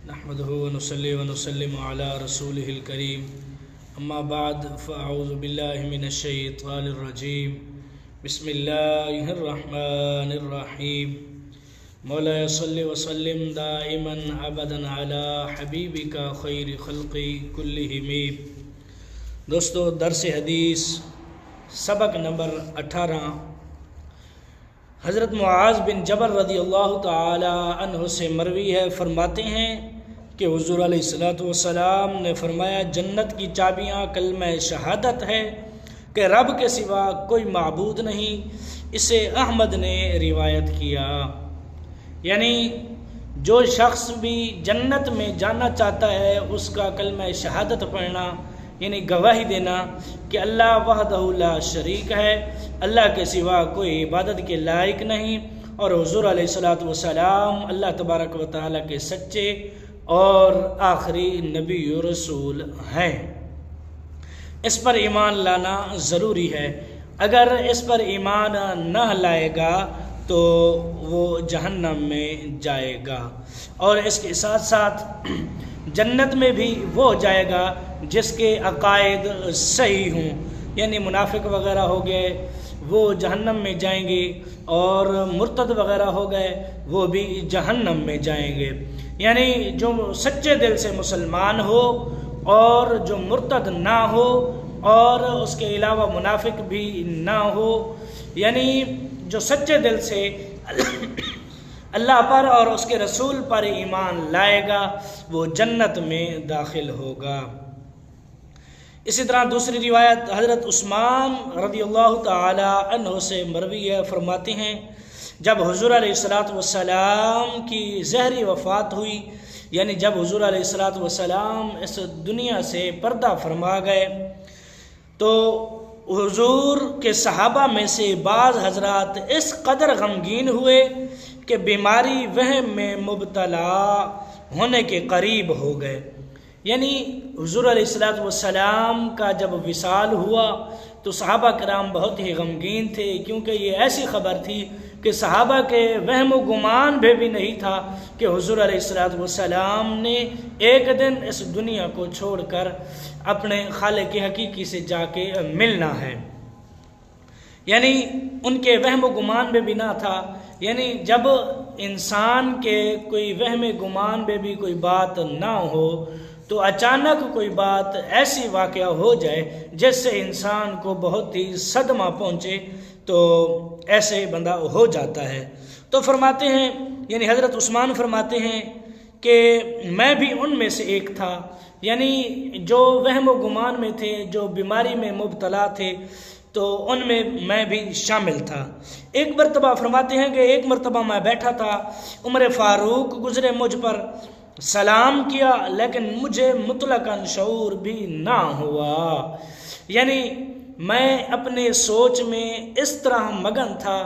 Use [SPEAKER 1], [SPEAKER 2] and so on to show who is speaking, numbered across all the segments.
[SPEAKER 1] नहमदुहु व नुसल्ली व नुसल्लिमु अला रसूलिहिल करीम अम्मा बाद फ़अऊज़ु बिल्लाहि मिनश शैतानिर रजीम बिस्मिल्लाहिर रहमानिर रहीम मौला सल्लि व सल्लिम दाइमन अबदन अला हबीबिका खैरि खल्क़ि कुल्लिहिम। दोस्तों, दर्स हदीस सबक नंबर 18 हज़रत मुआज़ बिन जबल रज़ियल्लाहु ताला अन्हु से मरवी है। फरमाते हैं कि हुज़ूर अलैहिस्सलातु वस्सलाम ने फरमाया, जन्नत की चाबियाँ कलमा शहादत है कि रब के सिवा कोई माबूद नहीं। इसे अहमद ने रिवायत किया। यानी जो शख्स भी जन्नत में जाना चाहता है उसका कलमा शहादत पढ़ना, यानी गवाही देना कि अल्लाह वहदहु ला शरीक है, अल्लाह के सिवा कोई इबादत के लायक नहीं, और हुज़ूर अलैहिस्सलातु वस्सलाम अल्लाह तबारक व तआला के सच्चे और आखिरी नबी और रसूल हैं। इस पर ईमान लाना ज़रूरी है। अगर इस पर ईमान न लाएगा तो वो जहन्नम में जाएगा, और इसके साथ साथ जन्नत में भी वो जाएगा जिसके अकायद सही हों। यानी मुनाफिक वगैरह हो गए वो जहन्नम में जाएंगे, और मुर्तद वगैरह हो गए वो भी जहन्नम में जाएंगे। यानी जो सच्चे दिल से मुसलमान हो और जो मुर्तद ना हो और उसके अलावा मुनाफिक भी ना हो, यानी जो सच्चे दिल से अल्लाह पर और उसके रसूल पर ईमान लाएगा वो जन्नत में दाखिल होगा। इसी तरह दूसरी रिवायत हज़रत उस्मान रज़ियल्लाहु ताला अन्हु से मरवी है। फरमाते हैं, जब हुज़ूर अलैहिस्सलातु वस्सलाम की ज़हरी वफ़ात हुई, यानी जब हुज़ूर अलैहिस्सलातु वस्सलाम इस दुनिया से पर्दा फरमा गए, तो हुज़ूर के सहाबा में से बाज़ हज़रात इस कदर गमगीन हुए कि बीमारी वहम में मुब्तला होने के करीब हो गए। यानी हुज़ूर अलैहिस्सलातु वस्सलाम का जब विसाल हुआ तो सहाबा कराम बहुत ही गमगीन थे, क्योंकि ये ऐसी खबर थी कि सहाबा के वहम व गुमान भी नहीं था कि हुज़ूर अलैहिस्सलातु वस्सलाम ने एक दिन इस दुनिया को छोड़कर अपने खालिक हकीकी से जाके मिलना है। यानी उनके वहम व गुमान में भी ना था। यानी जब इंसान के कोई वहम गुमान में भी कोई बात ना हो तो अचानक कोई बात ऐसी वाक़या हो जाए जिससे इंसान को बहुत ही सदमा पहुँचे, तो ऐसे बंदा हो जाता है। तो फरमाते हैं, यानी हज़रत उस्मान फरमाते हैं कि मैं भी उनमें से एक था, यानी जो वहम व गुमान में थे, जो बीमारी में मुब्तला थे, तो उनमें मैं भी शामिल था। एक मरतबा फरमाते हैं कि एक मरतबा मैं बैठा था, उमर फ़ारूक गुज़रे, मुझ पर सलाम किया, लेकिन मुझे मुतलकन शऊर भी ना हुआ। यानी मैं अपने सोच में इस तरह मगन था,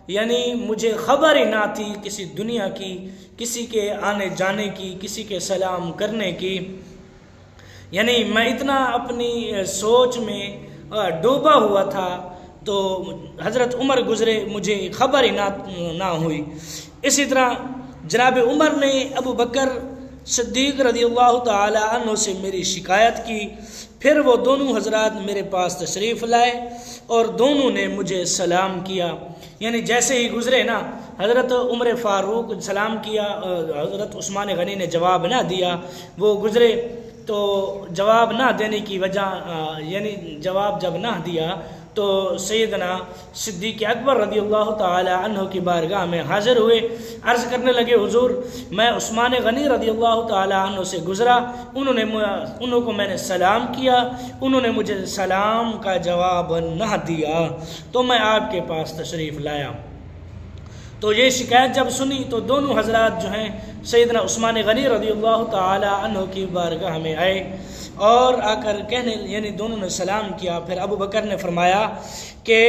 [SPEAKER 1] यानी मुझे खबर ही ना थी किसी दुनिया की, किसी के आने जाने की, किसी के सलाम करने की। यानी मैं इतना अपनी सोच में डूबा हुआ था, तो हज़रत उमर गुज़रे, मुझे खबर ही ना हुई। इसी तरह जनाब उमर ने अबू बकर सिद्दीक़ रज़ियल्लाहु ताला अन्हु से मेरी शिकायत की। फिर वो दोनों हज़रात मेरे पास तशरीफ़ लाए और दोनों ने मुझे सलाम किया। यानी जैसे ही गुज़रे ना, हज़रत उमर फ़ारूक सलाम किया, हज़रत उस्मान गनी ने जवाब ना दिया, वो गुज़रे, तो जवाब ना देने की वजह, यानी जवाब जब ना दिया तो सैयदना सिद्दीक़ अकबर रज़ियल्लाहु ताला अन्हु की बारगाह में हाज़िर हुए। अर्ज़ करने लगे, हुज़ूर मैं उस्मान गनी रज़ियल्लाहु ताला अन्हु से गुज़रा, उनको मैंने सलाम किया, उन्होंने मुझे सलाम का जवाब ना दिया, तो मैं आपके पास तशरीफ़ लाया। तो ये शिकायत जब सुनी तो दोनों हज़रात जो हैं सैयदना उस्मान गनी रज़ियल्लाहु ताला अन्हु की बारगाह में आए और आकर कहने, यानी दोनों ने सलाम किया। फिर अबू बकर ने फरमाया कि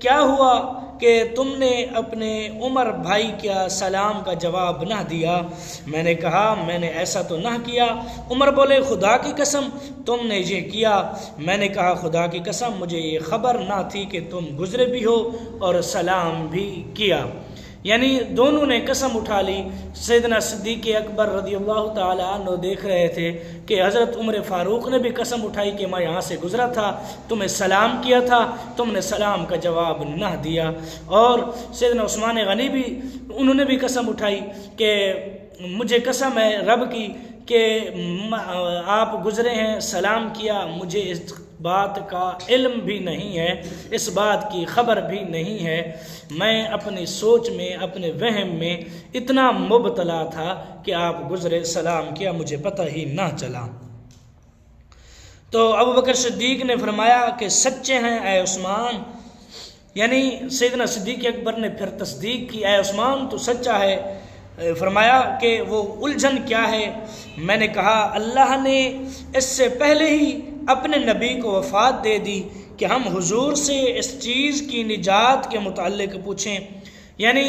[SPEAKER 1] क्या हुआ कि तुमने अपने उमर भाई का सलाम का जवाब ना दिया? मैंने कहा मैंने ऐसा तो ना किया। उमर बोले, खुदा की कसम तुमने ये किया? मैंने कहा खुदा की कसम मुझे ये खबर ना थी कि तुम गुज़रे भी हो और सलाम भी किया। यानी दोनों ने कसम उठा ली। सैयदना सिद्दीक़ अकबर रज़ियल्लाहु ताला अन्हु देख रहे थे कि हज़रत उमर फ़ारूक ने भी कसम उठाई कि मैं यहाँ से गुज़रा था, तुम्हें सलाम किया था, तुमने सलाम का जवाब न दिया। और सैयदना उस्मान गनी भी, उन्होंने भी कसम उठाई कि मुझे कसम है रब की कि आप गुज़रे हैं, सलाम किया, मुझे इस बात का इल्म भी नहीं है, इस बात की ख़बर भी नहीं है, मैं अपनी सोच में, अपने वहम में इतना मुबतला था कि आप गुज़रे, सलाम किया, मुझे पता ही ना चला। तो अबू बकर सिद्दीक़ ने फरमाया कि सच्चे हैं ऐ उस्मान, यानी सैयदना सिद्दीक़ अकबर ने फिर तस्दीक की, ऐ उस्मान तो सच्चा है। फरमाया कि वो उलझन क्या है? मैंने कहा अल्लाह ने इससे पहले ही अपने नबी को वफ़ात दे दी कि हम हुजूर से इस चीज़ की निजात के मुताल्लिक़ पूछें। यानी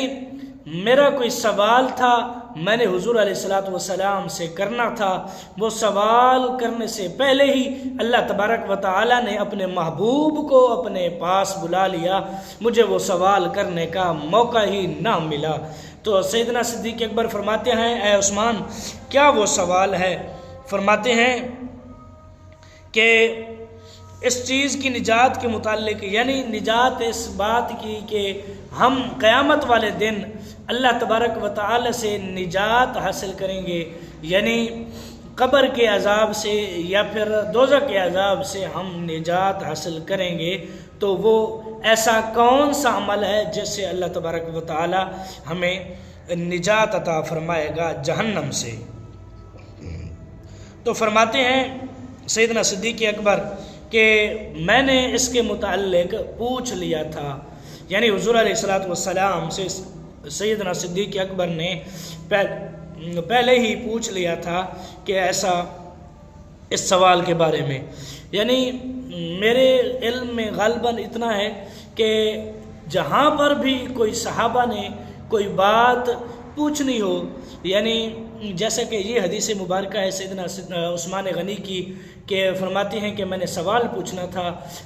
[SPEAKER 1] मेरा कोई सवाल था, मैंने हुजूर अलैहिस्सलातु वस्सलाम से करना था, वो सवाल करने से पहले ही अल्लाह तबारक व तआला ने अपने महबूब को अपने पास बुला लिया, मुझे वो सवाल करने का मौका ही ना मिला। तो सैयदना सिद्दीक़ अकबर फरमाते हैं, ऐ उस्मान क्या वो सवाल है? फरमाते हैं कि इस चीज़ की निजात के मुताल्लिक़, यानी निजात इस बात की कि हम क़यामत वाले दिन अल्लाह तबारक व तआला से निजात हासिल करेंगे, यानी कब्र के अज़ाब से या फिर दोज़ख के अज़ाब से हम निजात हासिल करेंगे। तो वो ऐसा कौन सा अमल है जिससे अल्लाह तबारक व तआला हमें निजात अता फरमाएगा जहन्नम से? तो फरमाते हैं सैयदना सिद्दीक़ अकबर कि मैंने इसके मुताल्लिक़ पूछ लिया था, यानी हुज़ूर अलैहिस्सलातु वस्सलाम से सैयदना सिद्दीक़ अकबर ने पहले ही पूछ लिया था कि ऐसा इस सवाल के बारे में। यानी मेरे इल्म में ग़ालिबन इतना है कि जहाँ पर भी कोई सहाबा ने कोई बात पूछनी हो, यानी जैसे कि ये हदीस मुबारक है सैयदना उस्मान गनी की कि फरमाते हैं कि मैंने सवाल पूछना था,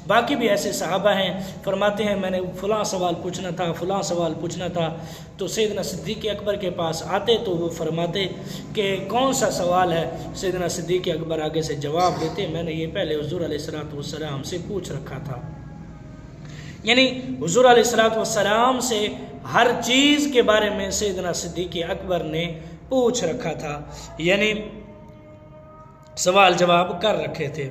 [SPEAKER 1] बाकी भी ऐसे सहाबा हैं फरमाते हैं मैंने फ़लाँ सवाल पूछना था, फ़लाँ सवाल पूछना था। तो सैयदना सिद्दीक़ अकबर के पास आते तो वो फरमाते कि कौन सा सवाल है? सैयदना सिद्दीक़ अकबर आगे से जवाब देते, मैंने ये पहले हुज़ूर अलैहिस्सलातु वस्सलाम से पूछ रखा था। यानी हुज़ूर अलैहिस्सलातु वस्सलाम से हर चीज़ के बारे में सैयदना सिद्दीक़ अकबर ने पूछ रखा था, यानी सवाल जवाब कर रखे थे।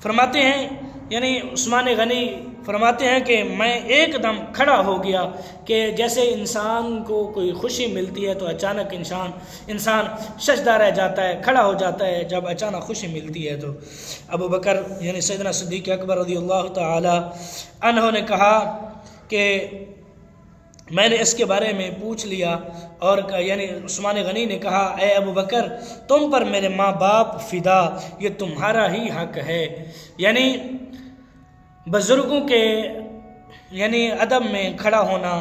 [SPEAKER 1] फरमाते हैं यानी उस्मान गनी फरमाते हैं कि मैं एकदम खड़ा हो गया कि जैसे इंसान को कोई खुशी मिलती है तो अचानक इंसान सजदा रह जाता है, खड़ा हो जाता है जब अचानक खुशी मिलती है। तो अबू बकर यानी सैयदना सिद्दीक़ अकबर रज़ियल्लाहु ताला अन्हु ने कहा कि मैंने इसके बारे में पूछ लिया, और यानी उस्मान गनी ने कहा ए अबू बकर तुम पर मेरे माँ बाप फ़िदा, ये तुम्हारा ही हक है। यानी बुज़ुर्गों के यानी अदब में खड़ा होना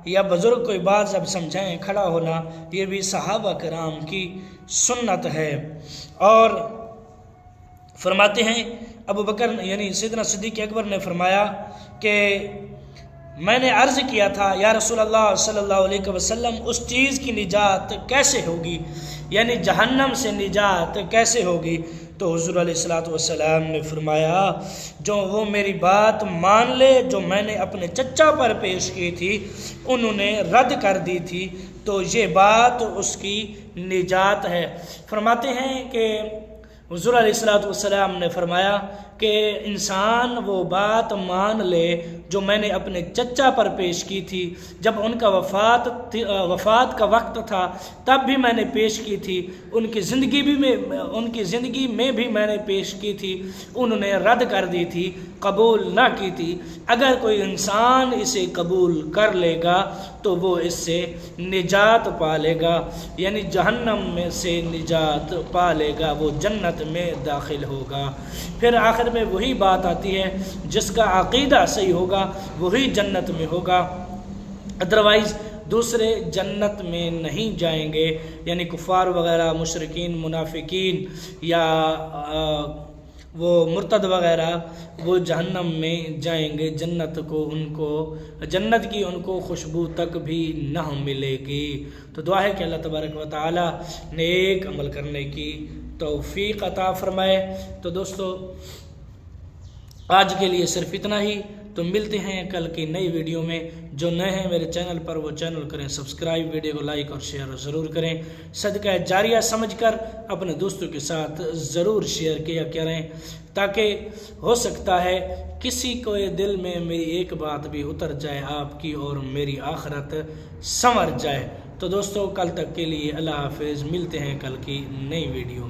[SPEAKER 1] या बुज़ुर्ग कोई बात जब समझाएं खड़ा होना, ये भी सहाबा किराम की सुन्नत है। और फरमाते हैं अबू बकर यानी सैयदना सिद्दीक़ अकबर ने फरमाया कि मैंने अर्ज़ किया था या रसूल अल्लाह सल्लल्लाहु अलैहि वसल्लम उस चीज़ की निजात कैसे होगी, यानी जहन्नम से निजात कैसे होगी? तो हुज़ूर अलैहिस्सलातु वस्सलाम ने फरमाया जो वो मेरी बात मान ले जो मैंने अपने चचा पर पेश की थी, उन्होंने रद्द कर दी थी, तो ये बात उसकी निजात है। फरमाते हैं कि हुज़ूर अलैहिस्सलातु वस्सलाम ने फरमाया कि इंसान वो बात मान ले जो मैंने अपने चचा पर पेश की थी, जब उनका वफ़ात का वक्त था तब भी मैंने पेश की थी, उनकी ज़िंदगी में भी मैंने पेश की थी, उन्होंने रद्द कर दी थी, कबूल ना की थी। अगर कोई इंसान इसे कबूल कर लेगा तो वो इससे निजात पा लेगा, यानी जहन्नम में से निजात पा लेगा, वो जन्नत में दाखिल होगा। फिर आखिर में वही बात आती है जिसका अक़ीदा सही होगा वही जन्नत में होगा, अदरवाइज़ दूसरे जन्नत में नहीं जाएंगे। यानी कुफ़ार वगैरह, मुशरिकीन, मुनाफिकीन या वो मुर्तद वगैरह वो जहन्नम में जाएंगे, जन्नत की उनको खुशबू तक भी न मिलेगी। तो दुआ है कि अल्लाह तबारक व तआला नेक अमल करने की तौफीक अता फरमाए। तो दोस्तों आज के लिए सिर्फ इतना ही। तो मिलते हैं कल की नई वीडियो में। जो नए हैं मेरे चैनल पर वो चैनल करें सब्सक्राइब, वीडियो को लाइक और शेयर ज़रूर करें। सदका जारिया समझकर अपने दोस्तों के साथ ज़रूर शेयर किया करें, ताकि हो सकता है किसी को ये दिल में मेरी एक बात भी उतर जाए आपकी और मेरी आखिरत संवर जाए। तो दोस्तों कल तक के लिए अल्लाह हाफिज़। मिलते हैं कल की नई वीडियो में।